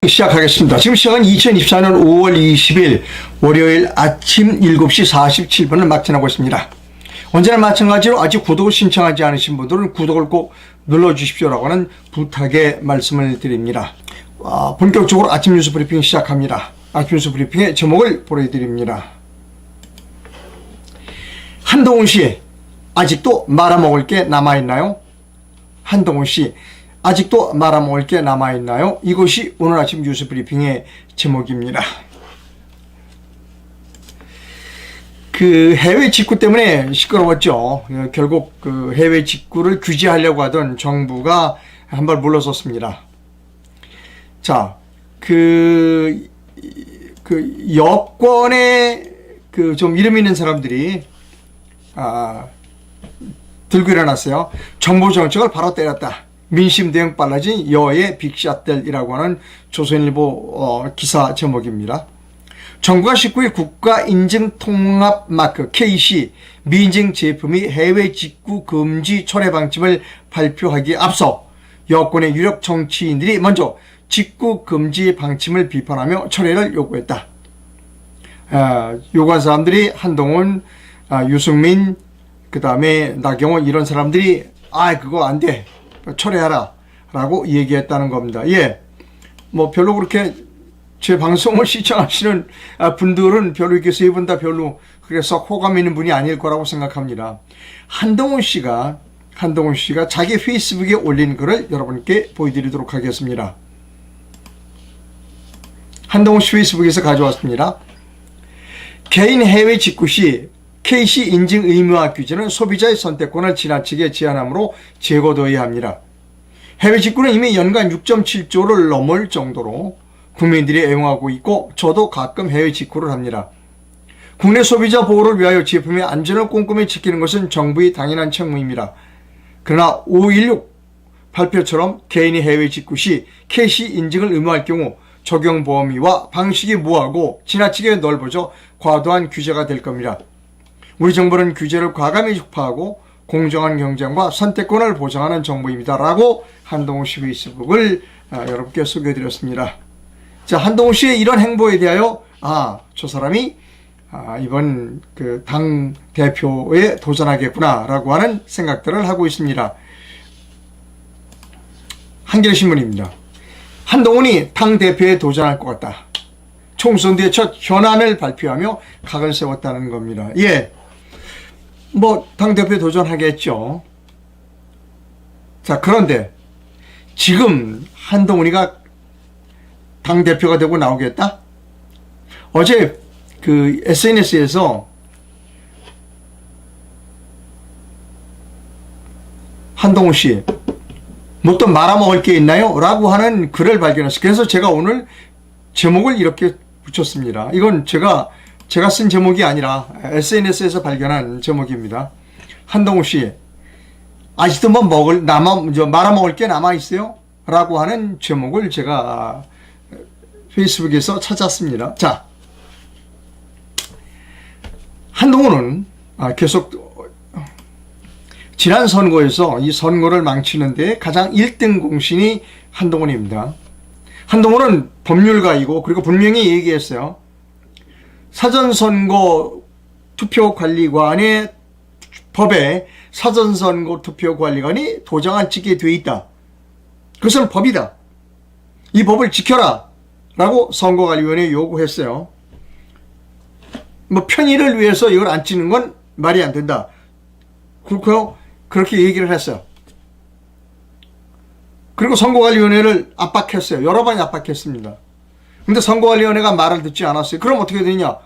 시작하겠습니다. 지금 시간은 2024년 5월 20일 월요일 아침 7시 47분을 막 지나고 있습니다. 언제나 마찬가지로 아직 구독을 신청하지 않으신 분들은 구독을 꼭 눌러주십시오라고 하는 부탁의 말씀을 드립니다. 본격적으로 아침 뉴스 브리핑 시작합니다. 아침 뉴스 브리핑의 제목을 보내드립니다. 한동훈 씨, 아직도 말아먹을 게 남아있나요? 한동훈 씨, 아직도 말아먹을 게 남아있나요? 이것이 오늘 아침 뉴스 브리핑의 제목입니다. 그 해외 직구 때문에 시끄러웠죠. 결국 그 해외 직구를 규제하려고 하던 정부가 한 발 물러섰습니다. 자, 여권에 좀 이름 있는 사람들이 들고 일어났어요. 정부 정책을 바로 때렸다. 민심 대응 빨라진 여의 빅샷들이라고 하는 조선일보 기사 제목입니다. 정부가 19일 국가인증통합마크 KC 미인증 제품이 해외 직구 금지 철회 방침을 발표하기에 앞서 여권의 유력 정치인들이 먼저 직구 금지 방침을 비판하며 철회를 요구했다. 요구한 사람들이 한동훈, 유승민, 그 다음에 나경원 이런 사람들이 그거 안 돼. 철회하라 라고 얘기했다는 겁니다. 예, 뭐 별로 그렇게 제 방송을 시청하시는 분들은 별로 이렇게 세 분 다 별로 그래서 호감 있는 분이 아닐 거라고 생각합니다. 한동훈 씨가 자기 페이스북에 올린 글을 여러분께 보여드리도록 하겠습니다. 한동훈 씨 페이스북에서 가져왔습니다. 개인 해외 직구 시 KC 인증 의무화 규제는 소비자의 선택권을 지나치게 제한하므로 제거되어야 합니다. 해외 직구는 이미 연간 6.7조를 넘을 정도로 국민들이 애용하고 있고 저도 가끔 해외 직구를 합니다. 국내 소비자 보호를 위하여 제품의 안전을 꼼꼼히 지키는 것은 정부의 당연한 책무입니다. 그러나 516 발표처럼 개인이 해외 직구 시 KC 인증을 의무화할 경우 적용 범위와 방식이 모호하고 지나치게 넓어져 과도한 규제가 될 겁니다. 우리 정부는 규제를 과감히 촉파하고 공정한 경쟁과 선택권을 보장하는 정부입니다. 라고 한동훈 씨 페이스북을 여러분께 소개해드렸습니다. 자, 한동훈 씨의 이런 행보에 대하여 저 사람이 이번 그 당 대표에 도전하겠구나 라고 하는 생각들을 하고 있습니다. 한겨레신문입니다. 한동훈이 당 대표에 도전할 것 같다. 총선 뒤에 첫 현안을 발표하며 각을 세웠다는 겁니다. 예, 뭐 당대표에 도전하겠죠. 자, 그런데 지금 한동훈이가 당대표가 되고 나오겠다? 어제 그 SNS에서 한동훈 씨, 뭐 또 말아먹을 게 있나요? 라고 하는 글을 발견했어요. 그래서 제가 오늘 제목을 이렇게 붙였습니다. 이건 제가 쓴 제목이 아니라 SNS에서 발견한 제목입니다. 한동훈 씨, 아직도 뭐 말아먹을 게 남아있어요? 라고 하는 제목을 제가 페이스북에서 찾았습니다. 자, 한동훈은 계속 지난 선거에서 이 선거를 망치는데 가장 1등 공신이 한동훈입니다. 한동훈은 법률가이고 그리고 분명히 얘기했어요. 사전선거 투표관리관의 법에 사전선거 투표관리관이 도장을 찍게 돼 있다. 그것은 법이다. 이 법을 지켜라 라고 선거관리위원회에 요구했어요. 뭐 편의를 위해서 이걸 안 찍는 건 말이 안 된다. 그렇게 얘기를 했어요. 그리고 선거관리위원회를 압박했어요. 여러 번 압박했습니다. 근데 선거관리위원회가 말을 듣지 않았어요. 그럼 어떻게 되냐?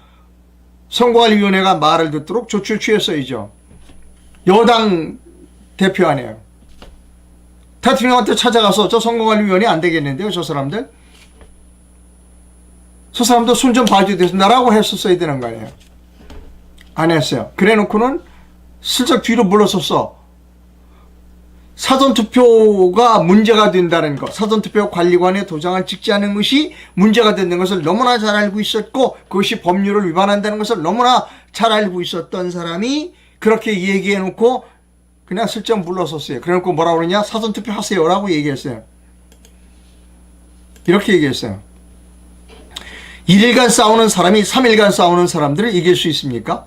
선거관리위원회가 말을 듣도록 조치를 취했어야죠. 여당 대표 아니에요. 대통령한테 찾아가서 저 선거관리위원회 안 되겠는데요, 저 사람들? 저 사람도 손 좀 봐줘야 된다라고 했었어야 되는 거 아니에요. 안 했어요. 그래 놓고는 슬쩍 뒤로 물러섰어. 사전투표가 문제가 된다는 것, 사전투표 관리관의 도장을 찍지 않은 것이 문제가 되는 것을 너무나 잘 알고 있었고 그것이 법률을 위반한다는 것을 너무나 잘 알고 있었던 사람이 그렇게 얘기해놓고 그냥 슬쩍 물러섰어요. 그래놓고 뭐라고 그러냐? 사전투표 하세요 라고 얘기했어요. 이렇게 얘기했어요. 1일간 싸우는 사람이 3일간 싸우는 사람들을 이길 수 있습니까?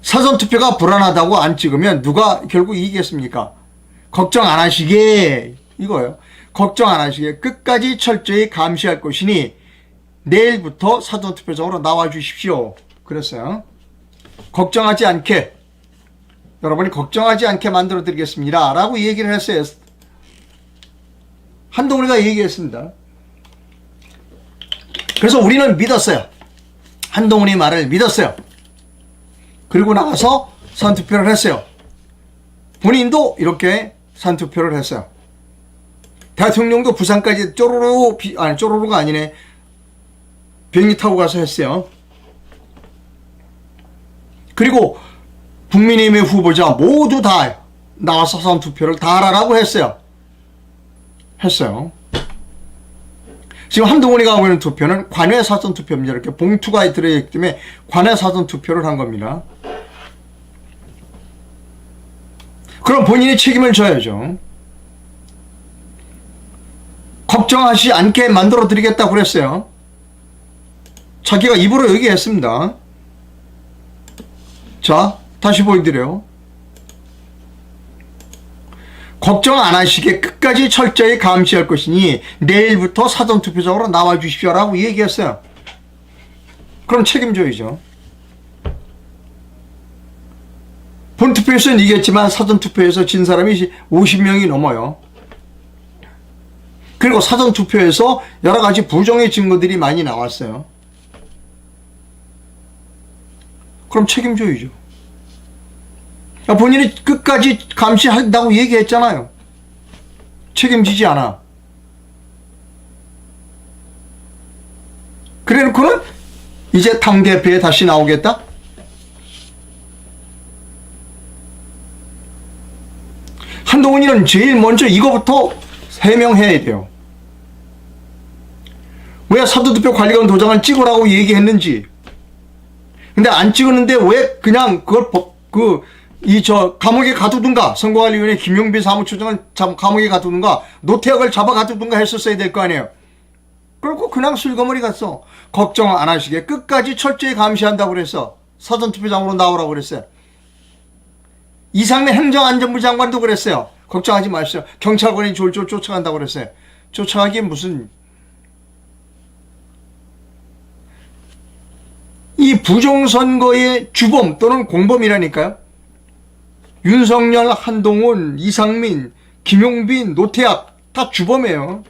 사전투표가 불안하다고 안 찍으면 누가 결국 이기겠습니까? 걱정 안 하시게, 이거예요. 걱정 안 하시게 끝까지 철저히 감시할 것이니 내일부터 사전투표장으로 나와 주십시오. 그랬어요. 걱정하지 않게, 여러분이 걱정하지 않게 만들어 드리겠습니다 라고 얘기를 했어요. 한동훈이가 얘기했습니다. 그래서 우리는 믿었어요. 한동훈이 말을 믿었어요. 그리고 나서 사전투표를 했어요. 본인도 이렇게 사전투표를 했어요. 대통령도 부산까지 쪼로로가 아니네. 비행기 타고 가서 했어요. 그리고 국민의힘의 후보자 모두 다 나와서 사전투표를 다 하라고 했어요. 지금 한동훈이가 하고 있는 투표는 관외 사전투표입니다. 이렇게 봉투가 들어있기 때문에 관외 사전투표를 한 겁니다. 그럼 본인이 책임을 져야죠. 걱정하지 않게 만들어 드리겠다고 그랬어요. 자기가 입으로 얘기했습니다. 자, 다시 보여드려요. 걱정 안 하시게 끝까지 철저히 감시할 것이니 내일부터 사전투표장으로 나와 주십시오라고 얘기했어요. 그럼 책임져야죠. 본투표에서는 이겼지만 사전투표에서 진 사람이 50명이 넘어요. 그리고 사전투표에서 여러 가지 부정의 증거들이 많이 나왔어요. 그럼 책임져야죠. 본인이 끝까지 감시한다고 얘기했잖아요. 책임지지 않아. 그래 놓고는 이제 당대표에 다시 나오겠다? 한동훈이는 제일 먼저 이거부터 해명해야 돼요. 왜 사전투표 관리관 도장을 찍으라고 얘기했는지. 근데 안 찍었는데 왜 그냥 그걸 감옥에 가두든가, 선거관리위원회 김용빈 사무처장을 감옥에 가두든가, 노태학을 잡아 가두든가 했었어야 될 거 아니에요. 그리고 그냥 슬그머리 갔어. 걱정 안 하시게 끝까지 철저히 감시한다고 그랬어. 사전투표장으로 나오라고 그랬어요. 이상민 행정안전부 장관도 그랬어요. 걱정하지 마시오. 경찰관이 졸졸 쫓아간다고 그랬어요. 쫓아가기엔 무슨, 이 부정선거의 주범 또는 공범이라니까요. 윤석열, 한동훈, 이상민, 김용빈, 노태학 다 주범이에요.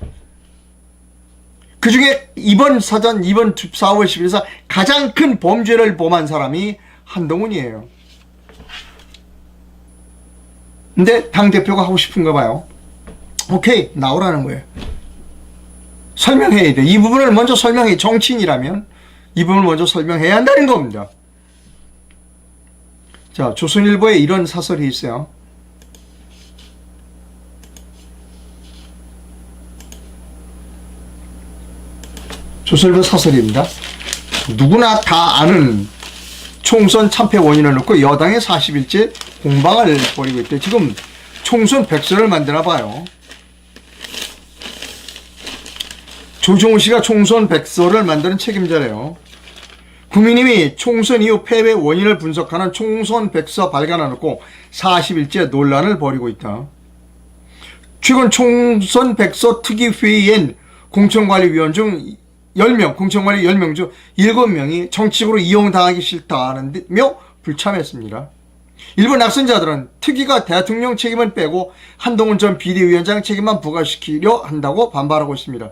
그 중에 이번 4월 10일에서 가장 큰 범죄를 범한 사람이 한동훈이에요. 근데 당대표가 하고 싶은가 봐요. 오케이, 나오라는 거예요. 설명해야 돼. 이 부분을 먼저 설명해. 정치인이라면 이 부분을 먼저 설명해야 한다는 겁니다. 자, 조선일보에 이런 사설이 있어요. 조선일보 사설입니다. 누구나 다 아는 총선 참패 원인을 놓고 여당의 40일째 공방을 벌이고 있대. 지금 총선 백서를 만드나 봐요. 조정우 씨가 총선 백서를 만드는 책임자래요. 국민의힘이 총선 이후 패배 원인을 분석하는 총선 백서 발간해놓고 40일째 논란을 벌이고 있다. 최근 총선 백서 특위회의엔 공천관리위원 중 10명, 공천관리 10명 중 7명이 정치적으로 이용당하기 싫다며 불참했습니다. 일부 낙선자들은 특위가 대통령 책임을 빼고 한동훈 전 비대위원장 책임만 부과시키려 한다고 반발하고 있습니다.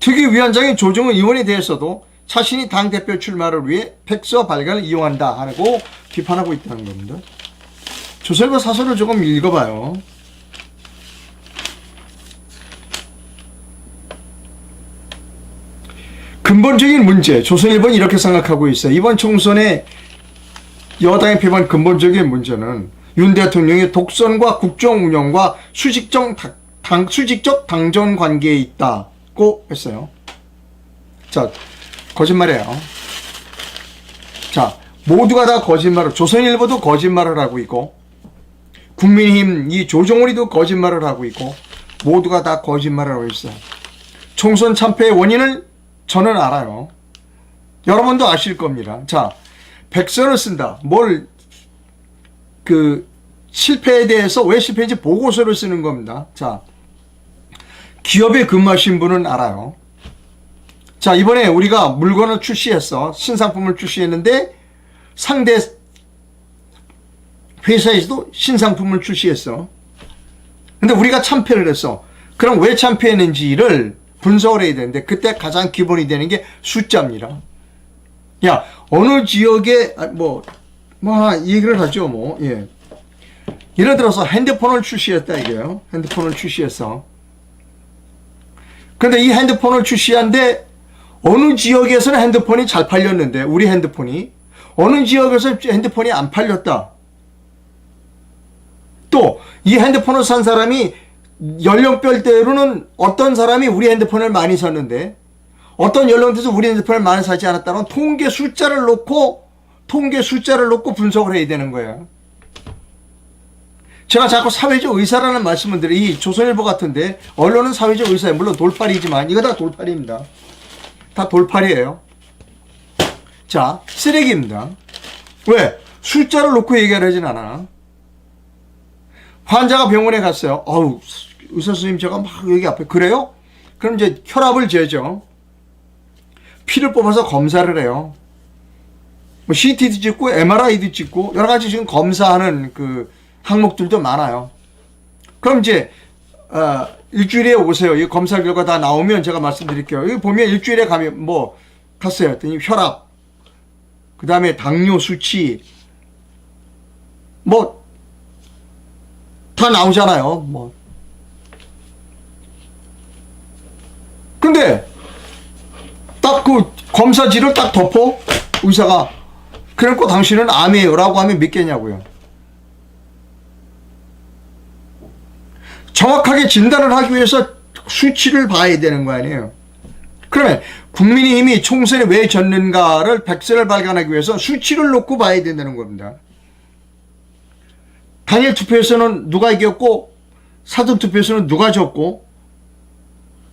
특위위원장인 조정은 의원에 대해서도 자신이 당대표 출마를 위해 백서 발간을 이용한다 하고 비판하고 있다는 겁니다. 조선일보 사설을 조금 읽어봐요. 근본적인 문제, 조선일보는 이렇게 생각하고 있어요. 이번 총선에 여당의 표본 근본적인 문제는 윤 대통령의 독선과 국정 운영과 수직적 당전 관계에 있다고 했어요. 자, 거짓말이에요. 자, 모두가 다 거짓말을, 조선일보도 거짓말을 하고 있고, 국민의힘 이 조정훈이도 거짓말을 하고 있고, 모두가 다 거짓말을 하고 있어요. 총선 참패의 원인을 저는 알아요. 여러분도 아실 겁니다. 자, 백서를 쓴다. 실패에 대해서 왜 실패인지 보고서를 쓰는 겁니다. 자, 기업에 근무하신 분은 알아요. 자, 이번에 우리가 물건을 출시했어. 신상품을 출시했는데 상대 회사에서도 신상품을 출시했어. 근데 우리가 참패를 했어. 그럼 왜 참패했는지를 분석을 해야 되는데 그때 가장 기본이 되는 게 숫자입니다. 야, 어느 지역에 얘기를 하죠. 예. 예를 들어서 핸드폰을 출시했다 이거예요. 핸드폰을 출시했어. 근데 이 핸드폰을 출시한데 어느 지역에서는 핸드폰이 잘 팔렸는데 우리 핸드폰이 어느 지역에서 핸드폰이 안 팔렸다. 또 이 핸드폰을 산 사람이 연령별대로는 어떤 사람이 우리 핸드폰을 많이 샀는데 어떤 연령대에서 우리 핸드폰을 많이 사지 않았다는 통계 숫자를 놓고 분석을 해야 되는 거예요. 제가 자꾸 사회적 의사라는 말씀을 드려요. 이 조선일보 같은데 언론은 사회적 의사예요. 물론 돌팔이지만 이거 다 돌팔입니다. 다 돌팔이에요. 자, 쓰레기입니다. 왜? 숫자를 놓고 얘기를 하진 않아. 환자가 병원에 갔어요. 의사 선생님 제가 막 여기 앞에 그래요? 그럼 이제 혈압을 재죠. 피를 뽑아서 검사를 해요. CT도 찍고 MRI도 찍고 여러 가지 지금 검사하는 그 항목들도 많아요. 그럼 이제 일주일에 오세요. 이 검사 결과 다 나오면 제가 말씀드릴게요. 여기 보면 일주일에 가면 갔어요. 했더니 혈압, 그 다음에 당뇨 수치, 다 나오잖아요. 근데 딱 그 검사지를 딱 덮어 의사가 그래놓고 당신은 암이에요 라고 하면 믿겠냐고요. 정확하게 진단을 하기 위해서 수치를 봐야 되는 거 아니에요. 그러면 국민의힘이 총선에 왜 졌는가를 백서를 발견하기 위해서 수치를 놓고 봐야 된다는 겁니다. 당일 투표에서는 누가 이겼고 사전투표에서는 누가 졌고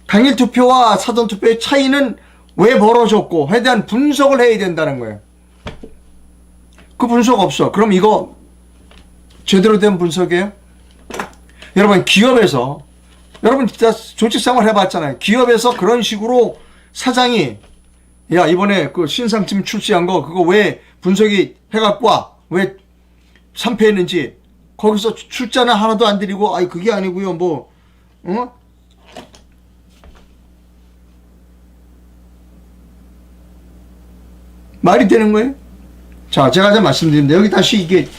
당일 투표와 사전투표의 차이는 왜 벌어졌고 에 대한 분석을 해야 된다는 거예요. 그 분석 없어. 그럼 이거 제대로 된 분석이에요? 여러분 기업에서 여러분 진짜 조직생활 해봤잖아요. 기업에서 그런 식으로 사장이 야 이번에 그 신상품 출시한 거 그거 왜 분석이 해갖고 와 왜 참패했는지 거기서 출자는 하나도 안 드리고 그게 아니고요 말이 되는 거예요? 자, 제가 이제 말씀드립니다. 여기 다시 이게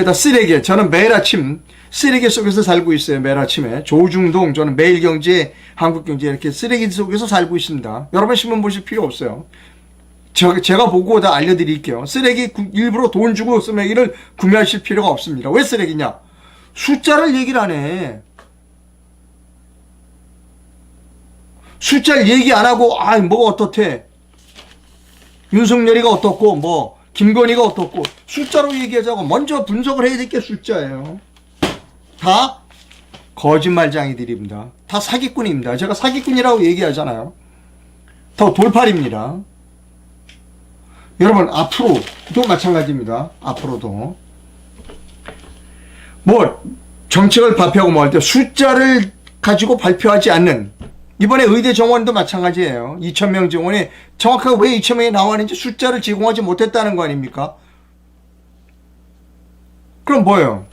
다 쓰레기예요. 저는 매일 아침 쓰레기 속에서 살고 있어요. 매일 아침에. 조중동, 저는 매일경제, 한국경제 이렇게 쓰레기 속에서 살고 있습니다. 여러분 신문 보실 필요 없어요. 제가 보고 다 알려드릴게요. 쓰레기 일부러 돈 주고 쓰레기를 구매하실 필요가 없습니다. 왜 쓰레기냐? 숫자를 얘기를 안 해. 숫자를 얘기 안 하고 뭐가 어떻대. 윤석열이가 어떻고 김건희가 어떻고 숫자로 얘기하자고 먼저 분석을 해야 될 게 숫자예요. 다 거짓말쟁이들입니다. 다 사기꾼입니다. 제가 사기꾼이라고 얘기하잖아요. 더 돌팔입니다. 여러분 앞으로도 마찬가지입니다. 앞으로도 정책을 발표하고 할 때 숫자를 가지고 발표하지 않는 이번에 의대 정원도 마찬가지예요. 2,000명 정원에 정확하게 왜 2,000명이 나왔는지 숫자를 제공하지 못했다는 거 아닙니까? 그럼 뭐예요?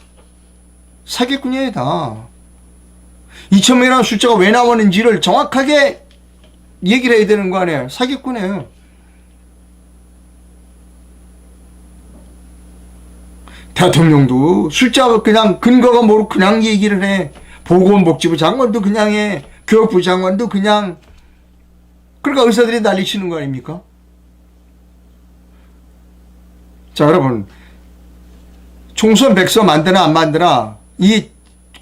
사기꾼이에요 다. 2,000명이라는 숫자가 왜 나왔는지를 정확하게 얘기를 해야 되는 거 아니에요. 사기꾼이에요. 대통령도 숫자 그냥 근거가 모르고 그냥 얘기를 해. 보건복지부 장관도 그냥 해. 교육부 장관도 그냥. 그러니까 의사들이 난리치는 거 아닙니까? 자, 여러분 총선 백서 만드나 안 만드나 이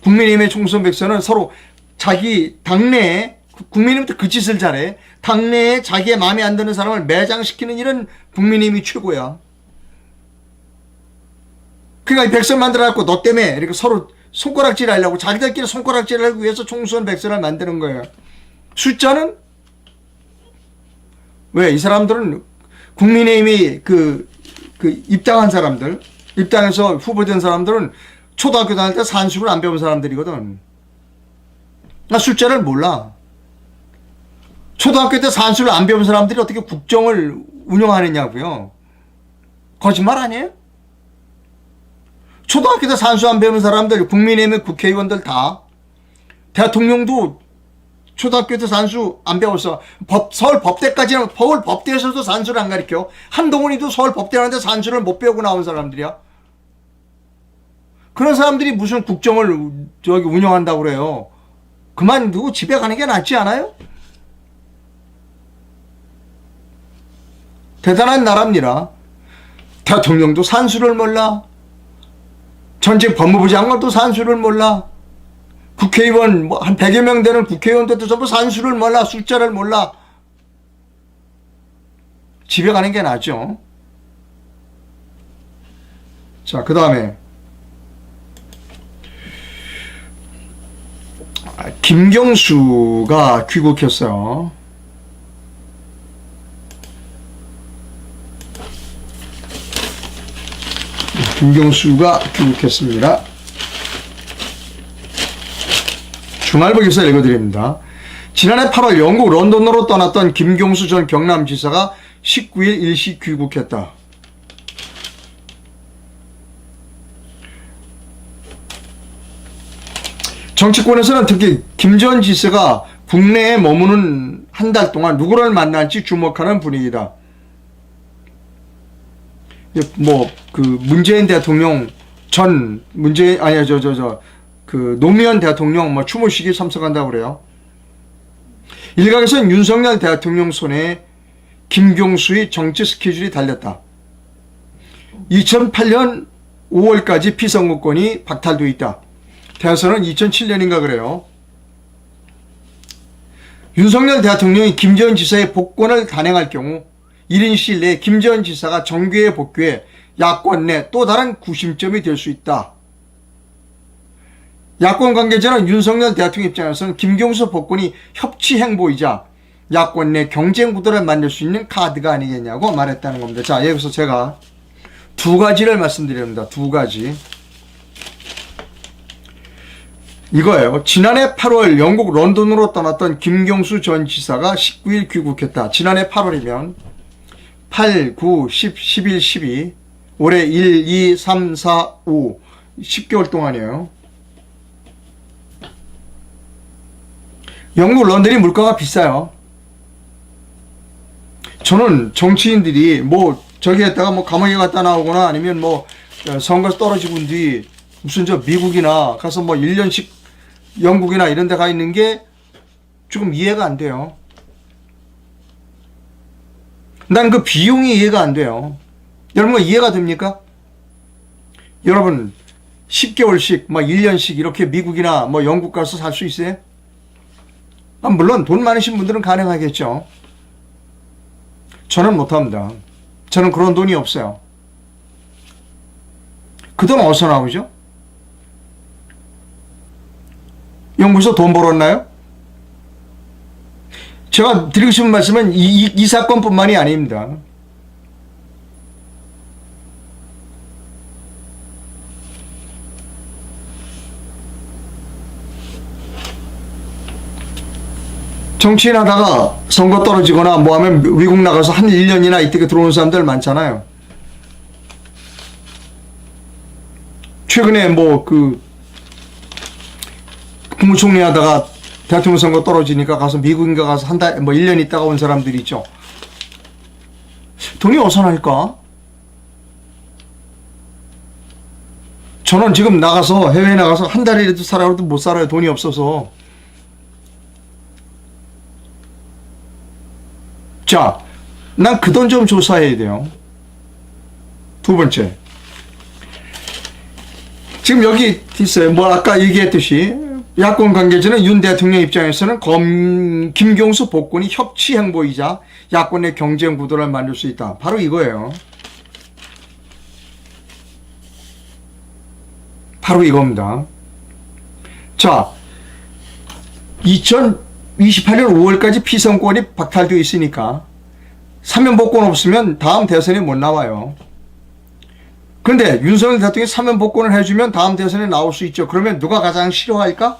국민의힘의 총선 백서는 서로 자기 당내에 국민의힘도 그 짓을 잘해. 당내에 자기의 마음에 안 드는 사람을 매장시키는 일은 국민의힘이 최고야. 그러니까 이 백서 만들어갖고 너 때문에 이렇게 서로 손가락질 하려고 자기들끼리 손가락질을 하기 위해서 총선 백서를 만드는 거예요. 숫자는 왜? 이 사람들은 국민의힘이 그 입당한 사람들, 입당해서 후보된 사람들은 초등학교 다닐 때 산수를 안 배운 사람들이거든. 나 숫자를 몰라. 초등학교 때 산수를 안 배운 사람들이 어떻게 국정을 운영하느냐고요. 거짓말 아니에요? 초등학교 때 산수 안 배우는 사람들, 국민의힘의 국회의원들 다, 대통령도 초등학교 때 산수 안 배웠어. 서울 법대까지는, 서울 법대에서도 산수를 안 가르쳐. 한동훈이도 서울 법대 하는데 산수를 못 배우고 나온 사람들이야. 그런 사람들이 무슨 국정을 운영한다고 그래요. 그만두고 집에 가는 게 낫지 않아요? 대단한 나라입니다. 대통령도 산수를 몰라. 전직 법무부 장관도 산수를 몰라. 국회의원 한 100여 명 되는 국회의원들도 전부 산수를 몰라. 숫자를 몰라. 집에 가는 게 낫죠. 자, 그 다음에 김경수가 귀국했어요. 김경수가 귀국했습니다. 중앙일보 기사 읽어드립니다. 지난해 8월 영국 런던으로 떠났던 김경수 전 경남지사가 19일 일시 귀국했다. 정치권에서는 특히 김 전 지사가 국내에 머무는 한 달 동안 누구를 만날지 주목하는 분위기다. 문재인 대통령 노무현 대통령 추모식에 참석한다고 그래요. 일각에서는 윤석열 대통령 손에 김경수의 정치 스케줄이 달렸다. 2008년 5월까지 피선거권이 박탈돼 있다. 대선은 2007년인가 그래요. 윤석열 대통령이 김재원 지사의 복권을 단행할 경우 1인 시일 내에 김재원 지사가 정계에 복귀해 야권 내 또 다른 구심점이 될 수 있다. 야권 관계자는 윤석열 대통령 입장에서는 김경수 복권이 협치 행보이자 야권 내 경쟁 구도를 만들 수 있는 카드가 아니겠냐고 말했다는 겁니다. 자, 여기서 제가 두 가지를 말씀드립니다. 두 가지. 이거예요. 지난해 8월 영국 런던으로 떠났던 김경수 전 지사가 19일 귀국했다. 지난해 8월이면 8, 9, 10, 11, 12 올해 1, 2, 3, 4, 5 10개월 동안이에요. 영국 런던이 물가가 비싸요. 저는 정치인들이 저기 했다가 감옥에 갔다 나오거나 아니면 선거에서 떨어지고 온 뒤 무슨 미국이나 가서 1년씩 영국이나 이런 데 가 있는 게 조금 이해가 안 돼요. 난 그 비용이 이해가 안 돼요. 여러분 이해가 됩니까? 여러분 10개월씩 1년씩 이렇게 미국이나 영국 가서 살 수 있어요? 물론 돈 많으신 분들은 가능하겠죠. 저는 못합니다. 저는 그런 돈이 없어요. 그 돈 어디서 나오죠? 영국에서 돈 벌었나요? 제가 드리고 싶은 말씀은 이 사건뿐만이 아닙니다. 정치인 하다가 선거 떨어지거나 하면 미국 나가서 한 1년이나 이때가 들어오는 사람들 많잖아요. 최근에 국무총리 하다가 대통령 선거 떨어지니까 가서 미국인가 가서 한 달, 1년 있다가 온 사람들이 있죠. 돈이 어디서 날까? 저는 지금 해외에 나가서 한 달이라도 살아도 못 살아요. 돈이 없어서. 자, 난 그 돈 좀 조사해야 돼요. 두 번째. 지금 여기 있어요. 아까 얘기했듯이 야권 관계자는 윤 대통령 입장에서는 김경수 복권이 협치 행보이자 야권 내 경쟁 구도를 만들 수 있다. 바로 이거예요. 바로 이겁니다. 자, 2028년 5월까지 피선권이 박탈되어 있으니까 사면 복권 없으면 다음 대선에 못 나와요. 그런데 윤석열 대통령이 사면 복권을 해주면 다음 대선에 나올 수 있죠. 그러면 누가 가장 싫어할까?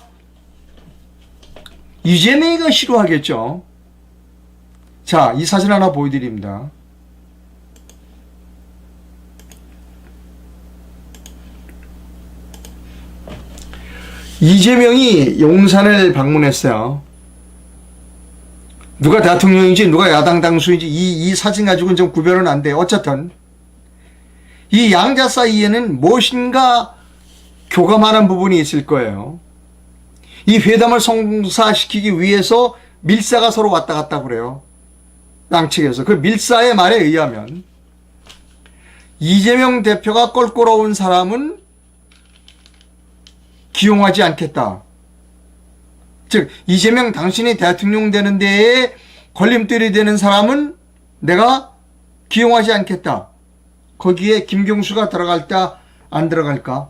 이재명이가 싫어하겠죠. 자, 이 사진 하나 보여드립니다. 이재명이 용산을 방문했어요. 누가 대통령인지 누가 야당 당수인지 이 사진 가지고는 좀 구별은 안 돼요. 어쨌든 이 양자 사이에는 무엇인가 교감하는 부분이 있을 거예요. 이 회담을 성사시키기 위해서 밀사가 서로 왔다 갔다 그래요. 양측에서. 그 밀사의 말에 의하면 이재명 대표가 껄끄러운 사람은 기용하지 않겠다. 즉 이재명 당신이 대통령 되는 데에 걸림돌이 되는 사람은 내가 기용하지 않겠다. 거기에 김경수가 들어갈까 안 들어갈까?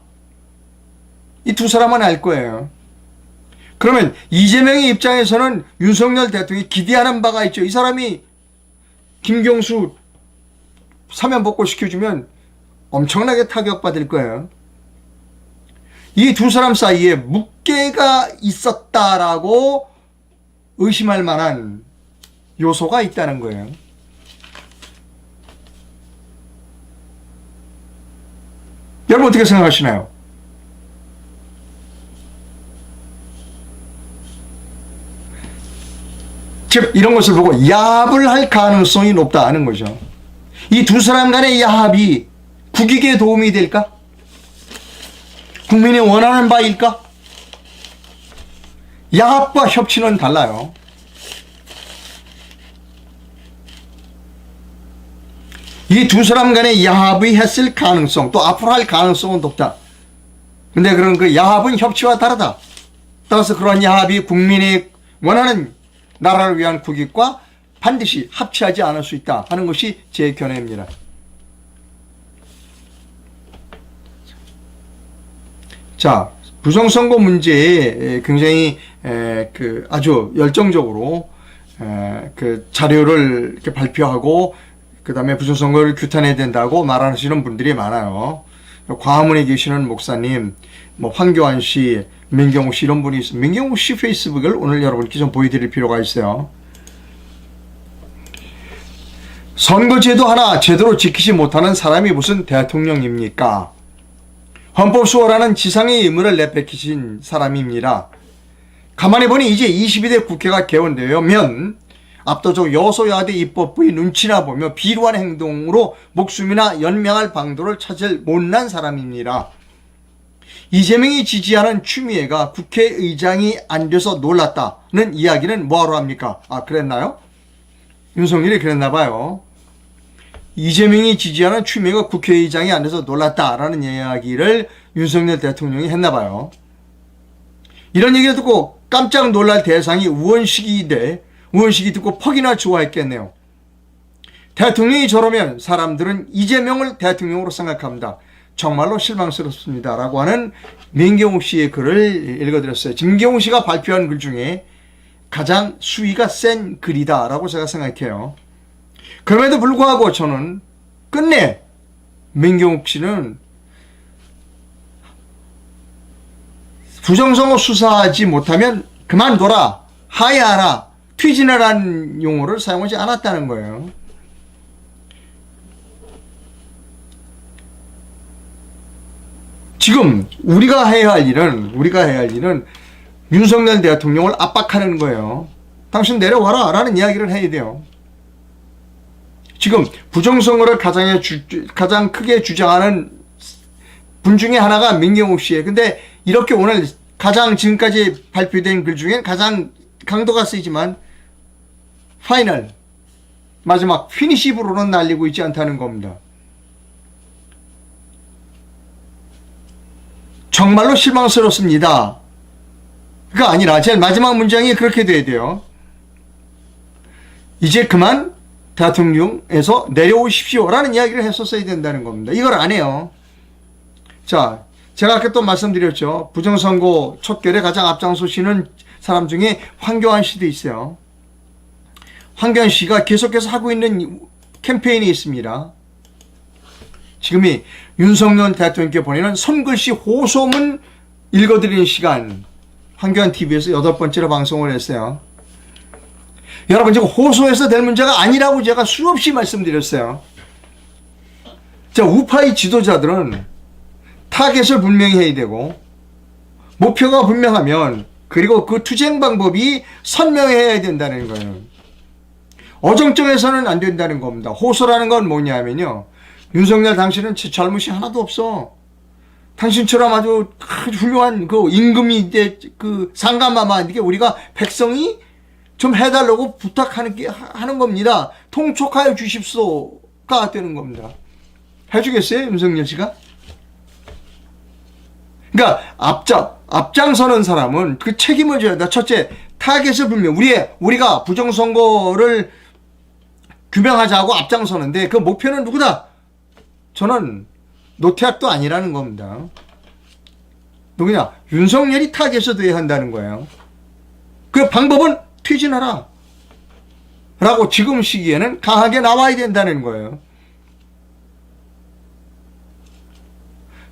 이 두 사람은 알 거예요. 그러면 이재명의 입장에서는 윤석열 대통령이 기대하는 바가 있죠. 이 사람이 김경수 사면 복권 시켜주면 엄청나게 타격받을 거예요. 이 두 사람 사이에 묵계가 있었다라고 의심할 만한 요소가 있다는 거예요. 여러분 어떻게 생각하시나요? 즉 이런 것을 보고 야합을 할 가능성이 높다는 거죠. 이 두 사람 간의 야합이 국익에 도움이 될까? 국민이 원하는 바일까? 야합과 협치는 달라요. 이 두 사람 간의 야합이 했을 가능성, 또 앞으로 할 가능성은 높다. 근데 그런 그 야합은 협치와 다르다. 따라서 그러한 야합이 국민이 원하는 나라를 위한 국익과 반드시 합치하지 않을 수 있다 하는 것이 제 견해입니다. 자, 부정선거 문제에 굉장히 아주 열정적으로 그 자료를 이렇게 발표하고 그 다음에 부정선거를 규탄해야 된다고 말하시는 분들이 많아요. 광화문에 계시는 목사님, 뭐 황교안 씨, 민경욱 씨 이런 분이 있어요. 민경욱 씨 페이스북을 오늘 여러분께 좀 보여드릴 필요가 있어요. 선거제도 하나 제대로 지키지 못하는 사람이 무슨 대통령입니까? 헌법 수호라는 지상의 의무를 내팽개친 사람입니다. 가만히 보니 이제 22대 국회가 개원되면 압도적 여소야대 입법부의 눈치나 보며 비루한 행동으로 목숨이나 연명할 방도를 찾을 못난 사람입니다. 이재명이 지지하는 추미애가 국회의장이 안 돼서 놀랐다는 이야기는 뭐하러 합니까? 아, 그랬나요? 윤석열이 그랬나 봐요. 이재명이 지지하는 추미애가 국회의장이 안 돼서 놀랐다라는 이야기를 윤석열 대통령이 했나 봐요. 이런 얘기를 듣고 깜짝 놀랄 대상이 우원식이인데 우원식이 듣고 퍽이나 좋아했겠네요. 대통령이 저러면 사람들은 이재명을 대통령으로 생각합니다. 정말로 실망스럽습니다. 라고 하는 민경욱 씨의 글을 읽어드렸어요. 김경욱 씨가 발표한 글 중에 가장 수위가 센 글이다 라고 제가 생각해요. 그럼에도 불구하고 저는 끝내 민경욱 씨는 부정선거 수사하지 못하면 그만둬라, 하야하라, 퇴진하라는 용어를 사용하지 않았다는 거예요. 지금 우리가 해야 할 일은 윤석열 대통령을 압박하는 거예요. 당신 내려와라 라는 이야기를 해야 돼요. 지금 부정선거를 가장 크게 주장하는 분 중에 하나가 민경욱 씨예요. 근데 이렇게 오늘 가장 지금까지 발표된 글 중에 가장 강도가 세지만 파이널 마지막 피니시브로는 날리고 있지 않다는 겁니다. 정말로 실망스럽습니다. 그가 아니라 제일 마지막 문장이 그렇게 돼야 돼요. 이제 그만 대통령에서 내려오십시오 라는 이야기를 했었어야 된다는 겁니다. 이걸 안 해요. 자, 제가 아까 또 말씀드렸죠. 부정선거 척결에 가장 앞장서시는 사람 중에 황교안 씨도 있어요. 황교안 씨가 계속해서 하고 있는 캠페인이 있습니다. 지금이 윤석열 대통령께 보내는 손글씨 호소문 읽어드리는 시간, 황교안 TV에서 8번째로 방송을 했어요. 여러분, 지금 호소해서 될 문제가 아니라고 제가 수없이 말씀드렸어요. 자, 우파의 지도자들은 타겟을 분명히 해야 되고, 목표가 분명하면, 그리고 그 투쟁 방법이 선명해야 된다는 거예요. 어정쩡해서는 안 된다는 겁니다. 호소라는 건 뭐냐면요, 윤석열 당신은 잘못이 하나도 없어. 당신처럼 아주 훌륭한 그 임금이 그 상감마마에게 우리가 백성이 좀 해달라고 부탁하는 게 하는 겁니다. 통촉하여 주십소가 되는 겁니다. 해주겠어요, 윤석열 씨가? 그러니까 앞장서는 사람은 그 책임을 져야 돼. 첫째, 타겟을 분명. 우리가 부정선거를 규명하자고 앞장서는데 그 목표는 누구다? 저는 노태악도 아니라는 겁니다. 누구냐? 윤석열이 타겟이 돼야 한다는 거예요. 그 방법은 퇴진하라 라고 지금 시기에는 강하게 나와야 된다는 거예요.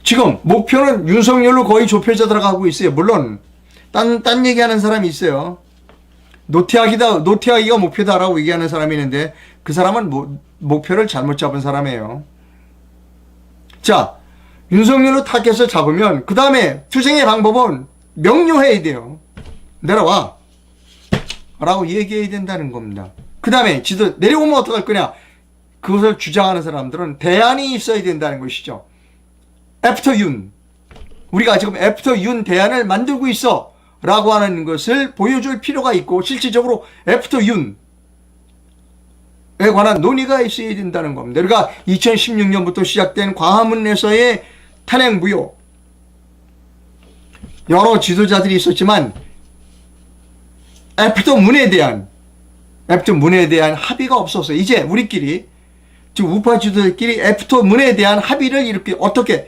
지금 목표는 윤석열로 거의 좁혀져 들어가고 있어요. 물론 딴 얘기하는 사람이 있어요. 노태악이가 목표다라고 얘기하는 사람이 있는데 그 사람은 목표를 잘못 잡은 사람이에요. 자, 윤석열로 타겟을 잡으면 그 다음에 투쟁의 방법은 명료해야 돼요. 내려와 라고 얘기해야 된다는 겁니다. 그 다음에 내려오면 어떡할 거냐? 그것을 주장하는 사람들은 대안이 있어야 된다는 것이죠. 애프터 윤, 우리가 지금 애프터 윤 대안을 만들고 있어 라고 하는 것을 보여줄 필요가 있고, 실질적으로 애프터 윤에 관한 논의가 있어야 된다는 겁니다. 그러니까 2016년부터 시작된 광화문에서의 탄핵 무효, 여러 지도자들이 있었지만 애프터 문에 대한 합의가 없었어요. 이제 우리끼리, 지금 우파 지도자들끼리 애프터 문에 대한 합의를 이렇게 어떻게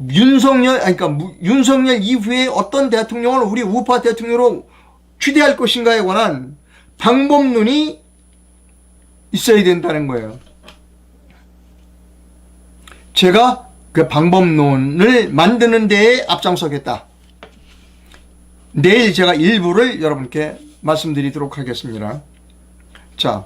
윤석열 이후에 어떤 대통령을 우리 우파 대통령으로 추대할 것인가에 관한 방법론이 있어야 된다는 거예요. 제가 그 방법론을 만드는 데에 앞장서겠다. 내일 제가 일부를 여러분께 말씀드리도록 하겠습니다. 자,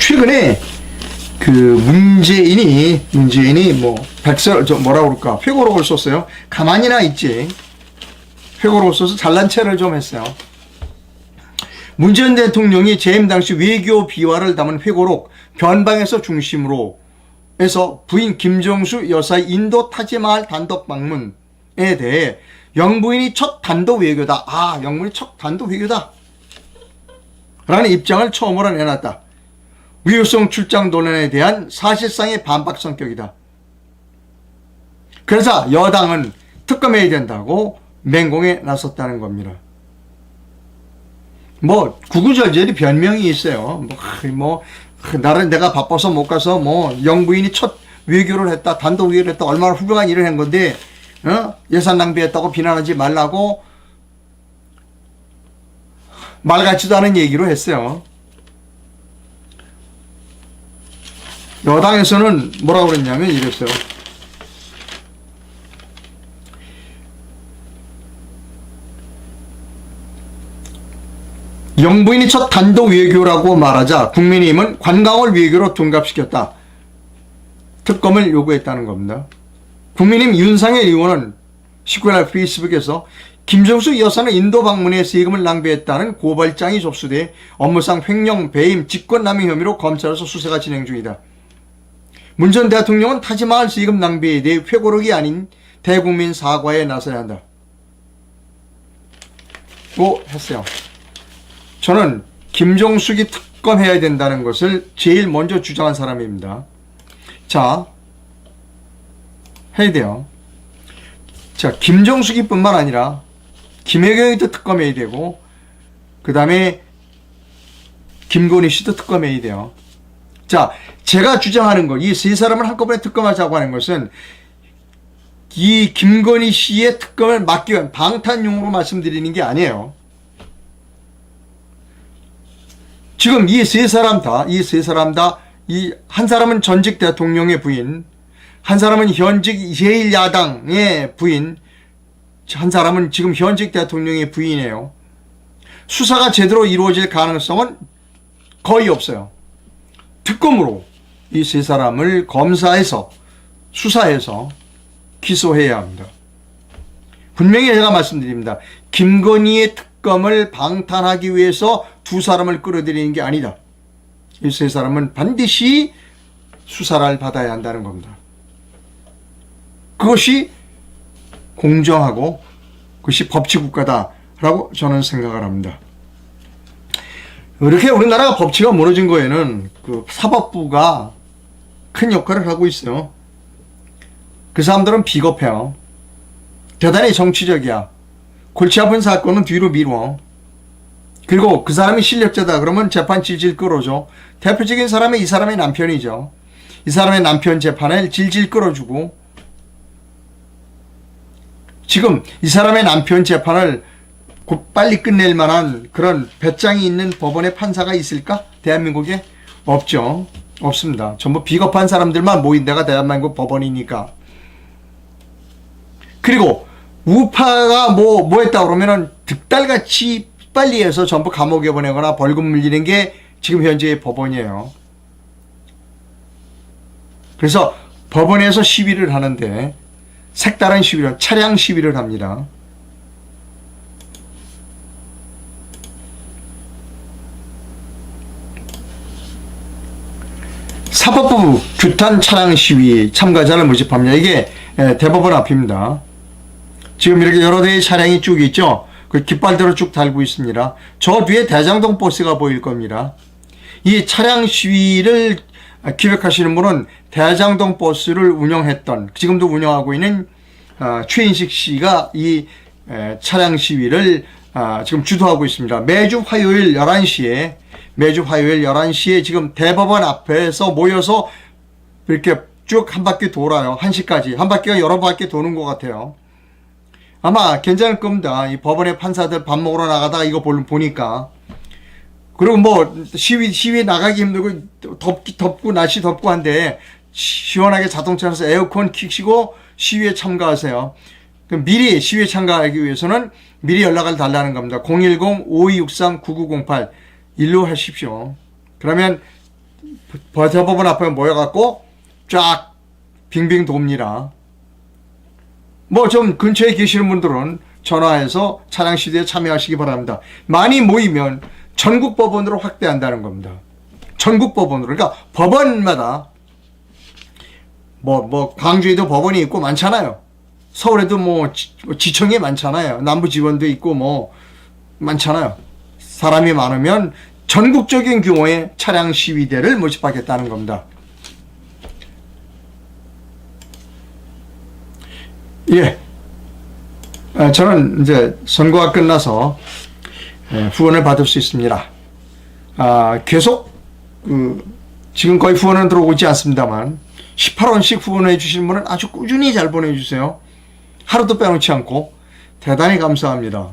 최근에 그 문재인이 뭐라고 그럴까, 회고록을 썼어요. 가만히나 있지. 회고록을 써서 잘난 체를 좀 했어요. 문재인 대통령이 재임 당시 외교 비화를 담은 회고록 변방에서 중심으로 해서 부인 김정수 여사의 인도 타지마할 단독 방문에 대해 영부인이 첫 단독 외교다. 영부인이 첫 단독 외교다 라는 입장을 처음으로 내놨다. 위후성 출장 논란에 대한 사실상의 반박 성격이다. 그래서 여당은 특검해야 된다고 맹공에 나섰다는 겁니다. 구구절절히 변명이 있어요. 내가 바빠서 못 가서 영부인이 첫 외교를 했다, 단독 외교를 했다, 얼마나 훌륭한 일을 한 건데, 예산 낭비했다고 비난하지 말라고 말 같지도 않은 얘기로 했어요. 여당에서는 뭐라고 그랬냐면 이랬어요. 영부인이 첫 단독 외교라고 말하자 국민의힘은 관광을 외교로 둔갑시켰다. 특검을 요구했다는 겁니다. 국민의힘 윤상현 의원은 19일 페이스북에서 김정수 여사는 인도 방문에 세금을 낭비했다는 고발장이 접수돼 업무상 횡령, 배임, 직권남용 혐의로 검찰에서 수사가 진행 중이다. 문 전 대통령은 타지마할 세금 낭비에 대해 회고록이 아닌 대국민 사과에 나서야 한다. 고 했어요. 저는 김정숙이 특검해야 된다는 것을 제일 먼저 주장한 사람입니다. 자, 해야 돼요. 자, 김정숙이 뿐만 아니라 김혜경이도 특검해야 되고, 그 다음에 김건희 씨도 특검해야 돼요. 자, 제가 주장하는 것, 이 세 사람을 한꺼번에 특검하자고 하는 것은 이 김건희 씨의 특검을 막기 위한 방탄용으로 말씀드리는 게 아니에요. 지금 이 세 사람 다, 이 한 사람은 전직 대통령의 부인, 한 사람은 현직 제1야당의 부인, 한 사람은 지금 현직 대통령의 부인이에요. 수사가 제대로 이루어질 가능성은 거의 없어요. 특검으로 이 세 사람을 검사해서 수사해서 기소해야 합니다. 분명히 제가 말씀드립니다. 김건희의 특검을 방탄하기 위해서 두 사람을 끌어들이는 게 아니다. 이 세 사람은 반드시 수사를 받아야 한다는 겁니다. 그것이 공정하고 그것이 법치국가다라고 저는 생각을 합니다. 이렇게 우리나라가 법치가 무너진 거에는 그 사법부가 큰 역할을 하고 있어요. 그 사람들은 비겁해요. 대단히 정치적이야. 골치 아픈 사건은 뒤로 미뤄. 그리고 그 사람이 실력자다 그러면 재판 질질 끌어줘. 대표적인 사람이 이 사람의 남편이죠. 이 사람의 남편 재판을 질질 끌어주고, 지금 이 사람의 남편 재판을 곧 빨리 끝낼 만한 그런 배짱이 있는 법원의 판사가 있을까? 대한민국에? 없죠. 없습니다. 전부 비겁한 사람들만 모인 데가 대한민국 법원이니까. 그리고 우파가 뭐 했다 그러면은 득달같이 빨리 해서 전부 감옥에 보내거나 벌금 물리는 게 지금 현재의 법원이에요. 그래서 법원에서 시위를 하는데 색다른 시위를, 차량 시위를 합니다. 사법부 규탄 차량 시위 참가자를 모집합니다. 이게 대법원 앞입니다. 지금 이렇게 여러 대의 차량이 쭉 있죠. 그 깃발대로 쭉 달고 있습니다. 저 뒤에 대장동 버스가 보일 겁니다. 이 차량 시위를 기획하시는 분은 대장동 버스를 운영했던, 지금도 운영하고 있는 최인식 씨가 이 차량 시위를 지금 주도하고 있습니다. 매주 화요일 11시에 지금 대법원 앞에서 모여서 이렇게 쭉 한 바퀴 돌아요. 1시까지. 한 바퀴가 여러 바퀴 도는 것 같아요. 아마 괜찮을 겁니다. 이 법원의 판사들 밥 먹으러 나가다가 이거 보니까. 그리고 뭐 시위 나가기 힘들고 덥고 날씨 덥고 한데 시원하게 자동차 안에서 에어컨 켜시고 시위에 참가하세요. 미리 시위에 참가하기 위해서는 미리 연락을 달라는 겁니다. 010-5263-9908 일로 하십시오. 그러면 대법원 앞에 모여갖고 쫙 빙빙 돕니다. 뭐 좀 근처에 계시는 분들은 전화해서 차량 시위에 참여하시기 바랍니다. 많이 모이면 전국 법원으로 확대한다는 겁니다. 전국 법원으로. 그러니까 법원마다 뭐 광주에도 법원이 있고 많잖아요. 서울에도 뭐 지청이 많잖아요. 남부지원도 있고 뭐 많잖아요. 사람이 많으면 전국적인 규모의 차량 시위대를 모집하겠다는 겁니다. 예. 저는 이제 선거가 끝나서 후원을 받을 수 있습니다. 계속 지금 거의 후원은 들어오지 않습니다만 18원씩 후원해 주시는 분은 아주 꾸준히 잘 보내주세요. 하루도 빼놓지 않고 대단히 감사합니다.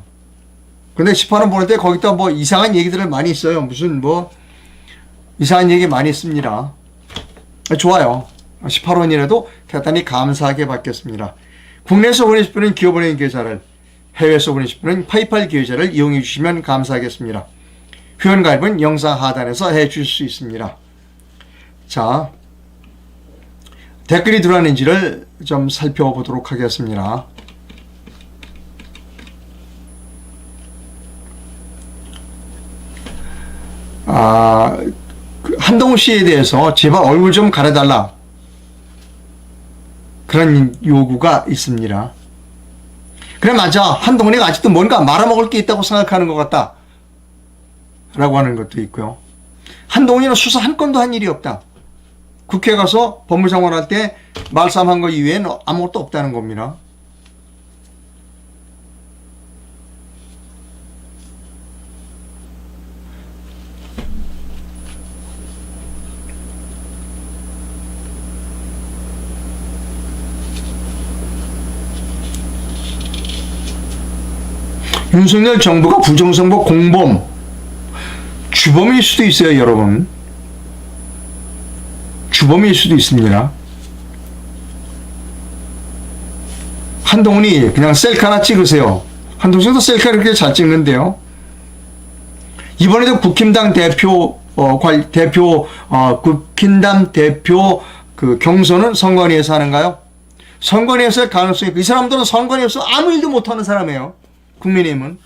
근데 18원 보낼 때 거기다 뭐 이상한 얘기들을 많이 써요. 무슨 뭐 이상한 얘기 많이 씁니다. 좋아요. 18원이라도 대단히 감사하게 받겠습니다. 국내에서 보내실 분은 기업은행 계좌를, 해외에서 보내실 분은 페이팔 계좌를 이용해 주시면 감사하겠습니다. 회원 가입은 영상 하단에서 해 주실 수 있습니다. 자, 댓글이 들어왔는지를 좀 살펴보도록 하겠습니다. 한동훈 씨에 대해서 제발 얼굴 좀 가려달라, 그런 요구가 있습니다. 그래, 맞아. 한동훈이가 아직도 뭔가 말아먹을 게 있다고 생각하는 것 같다 라고 하는 것도 있고요. 한동훈이는 수사 한 건도 한 일이 없다. 국회 가서 법무장관 할 때 말싸움한 거 이외에는 아무것도 없다는 겁니다. 윤석열 정부가 부정선거 공범, 주범일 수도 있어요, 여러분. 주범일 수도 있습니다. 한동훈이 그냥 셀카 하나 찍으세요. 한동훈도 셀카 이렇게 잘 찍는데요. 이번에도 국힘당 대표 국힘당 대표 그 경선은 선관위에서 하는가요? 선관위에서 할 가능성이 있고, 이 사람들은 선관위에서 아무 일도 못하는 사람이에요. 국민의힘은.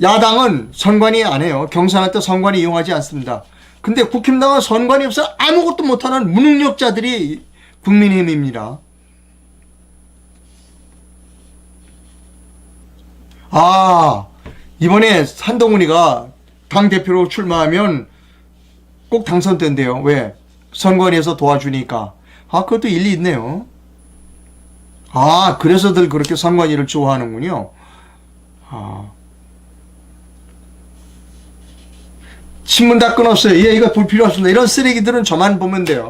야당은 선관위 안 해요. 경선할 때 선관위 이용하지 않습니다. 근데 국힘당은 선관위 없어 아무것도 못하는 무능력자들이 국민의힘입니다. 이번에 한동훈이가 당대표로 출마하면 꼭 당선된대요. 왜? 선관위에서 도와주니까. 그것도 일리 있네요. 그래서들 그렇게 선관위를 좋아하는군요. 신문 다 끊었어요. 이거 볼 필요 없습니다. 이런 쓰레기들은 저만 보면 돼요.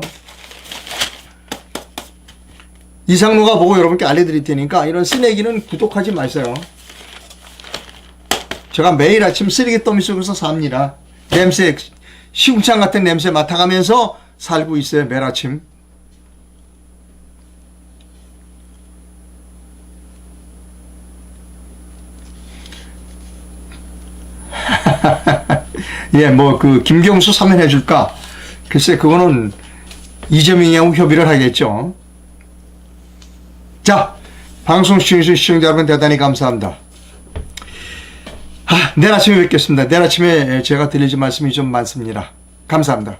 이상로가 보고 여러분께 알려드릴 테니까 이런 쓰레기는 구독하지 마세요. 제가 매일 아침 쓰레기 더미 속에서 삽니다. 냄새, 시궁창 같은 냄새 맡아가면서 살고 있어요. 매일 아침. 김경수 사면 해줄까? 글쎄, 그거는 이재명이하고 협의를 하겠죠. 자, 방송 시청해주신 시청자 여러분 대단히 감사합니다. 내일 아침에 뵙겠습니다. 내일 아침에 제가 드리지 말씀이 좀 많습니다. 감사합니다.